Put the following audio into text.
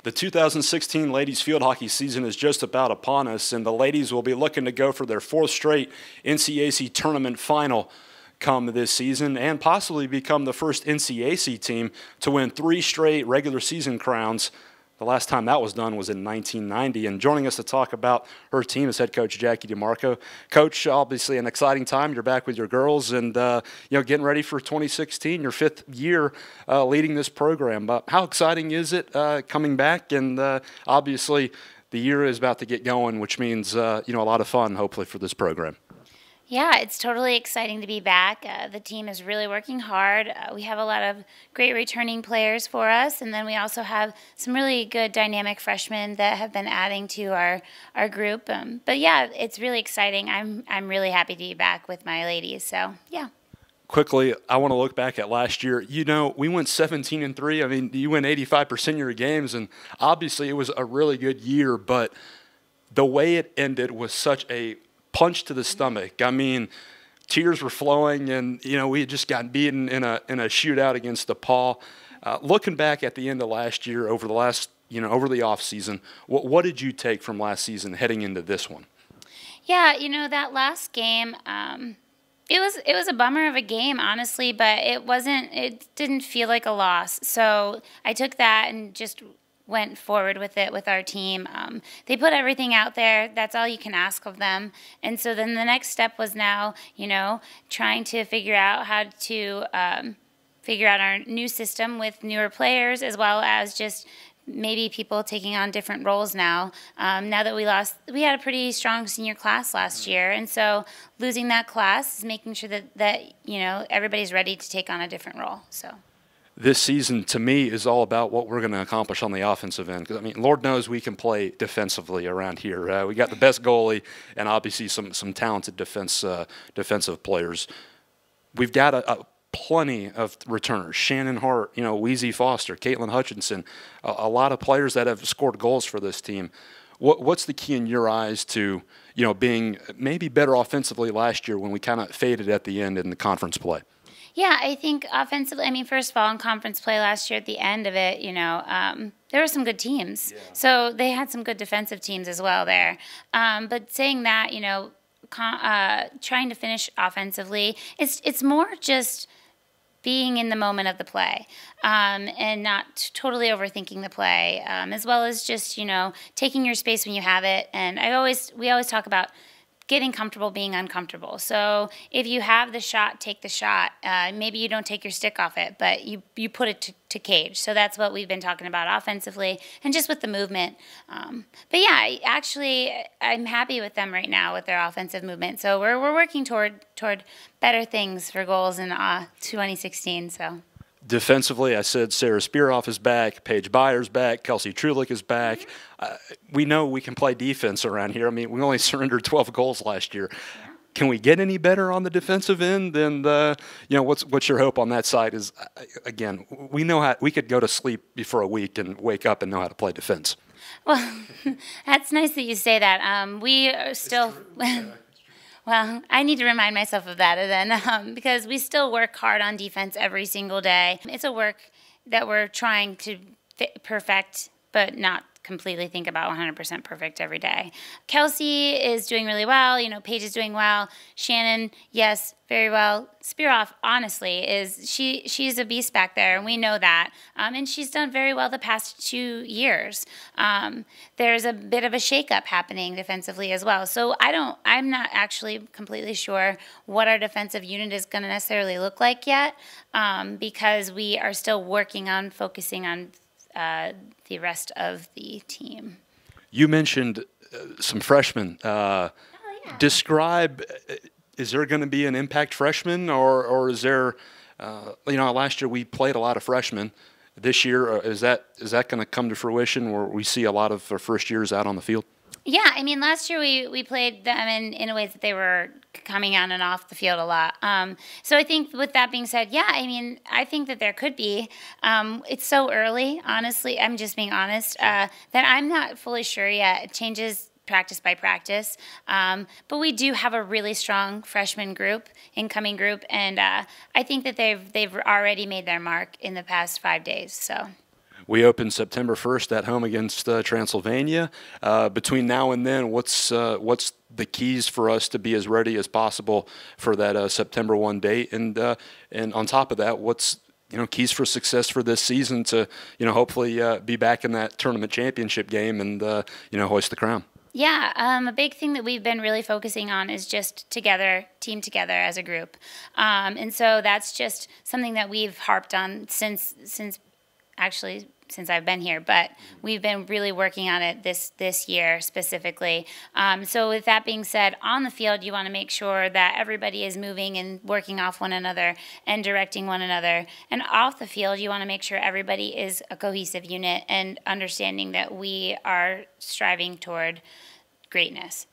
The 2016 ladies field hockey season is just about upon us, and the ladies will be looking to go for their fourth straight NCAC tournament final come this season and possibly become the first NCAC team to win 3 straight regular season crowns. The last time that was done was in 1990. And joining us to talk about her team is head coach Jacque DeMarco. Coach, obviously an exciting time. You're back with your girls and getting ready for 2016, your 5th year leading this program. How exciting is it coming back? And obviously the year is about to get going, which means a lot of fun hopefully for this program. Yeah, it's totally exciting to be back. The team is really working hard. We have a lot of great returning players for us, and then we also have some really good dynamic freshmen that have been adding to our group. But yeah, it's really exciting. I'm really happy to be back with my ladies. So yeah. Quickly, I want to look back at last year. We went 17-3. I mean, you win 85% of your games, and obviously it was a really good year. But the way it ended was such a punch to the stomach. I mean, tears were flowing, and we had just gotten beaten in a shootout against DePaul. Looking back at the end of last year, over the off season, what did you take from last season heading into this one? Yeah, that last game, it was a bummer of a game, honestly, but it didn't feel like a loss. So I took that and just went forward with it with our team. They put everything out there. That's all you can ask of them. And so then the next step was now, trying to figure out how to figure out our new system with newer players, as well as just maybe people taking on different roles now. Now that we had a pretty strong senior class last year, and so losing that class is making sure that everybody's ready to take on a different role. So. This season, to me, is all about what we're going to accomplish on the offensive end. Because, Lord knows we can play defensively around here. We got the best goalie and obviously some talented defensive players. We've got plenty of returners. Shannon Hart, Weezy Foster, Caitlin Hutchinson, a lot of players that have scored goals for this team. What's the key in your eyes to being maybe better offensively last year when we kind of faded at the end in the conference play? Yeah, I think offensively, first of all, in conference play last year at the end of it, there were some good teams. Yeah. So they had some good defensive teams as well there. But saying that, trying to finish offensively, it's more just being in the moment of the play and not totally overthinking the play, as well as just, taking your space when you have it. And we always talk about getting comfortable being uncomfortable. So if you have the shot, take the shot. Maybe you don't take your stick off it, but you put it to cage. So that's what we've been talking about offensively and just with the movement. But yeah, I'm happy with them right now with their offensive movement. So we're working toward better things for goals in 2016. So. Defensively, I said Sarah Spearoff is back, Paige Byers back, Kelsey Trulick is back. We know we can play defense around here. We only surrendered 12 goals last year. Can we get any better on the defensive end? And what's your hope on that side? Is again, we know how we could go to sleep for a week and wake up and know how to play defense. Well, that's nice that you say that. We are still. Well, I need to remind myself of that then because we still work hard on defense every single day. It's a work that we're trying to perfect, but not completely think about 100% perfect every day. Kelsey is doing really well. Paige is doing well. Shannon, yes, very well. Spearoff, honestly, she's a beast back there, and we know that. And she's done very well the past 2 years. There's a bit of a shakeup happening defensively as well. So I'm not actually completely sure what our defensive unit is going to necessarily look like yet, because we are still working on focusing on the rest of the team. You mentioned some freshmen. Yeah. Describe, is there going to be an impact freshman or is there, last year we played a lot of freshmen. This year, is that going to come to fruition where we see a lot of our first years out on the field? Yeah, I mean, last year we played them in a way that they were coming on and off the field a lot. So I think with that being said, yeah, I mean, I think that there could be. It's so early, honestly, I'm just being honest, that I'm not fully sure yet. It changes practice by practice. But we do have a really strong freshman group, incoming group, and I think that they've already made their mark in the past 5 days. So. we open September 1st at home against Transylvania. Between now and then, what's the keys for us to be as ready as possible for that September 1 date? And on top of that, what's keys for success for this season to hopefully be back in that tournament championship game and hoist the crown? Yeah, a big thing that we've been really focusing on is just team together as a group. And so that's just something that we've harped on since I've been here, but we've been really working on it this year specifically. So with that being said, on the field, you want to make sure that everybody is moving and working off one another and directing one another. And off the field, you want to make sure everybody is a cohesive unit and understanding that we are striving toward greatness.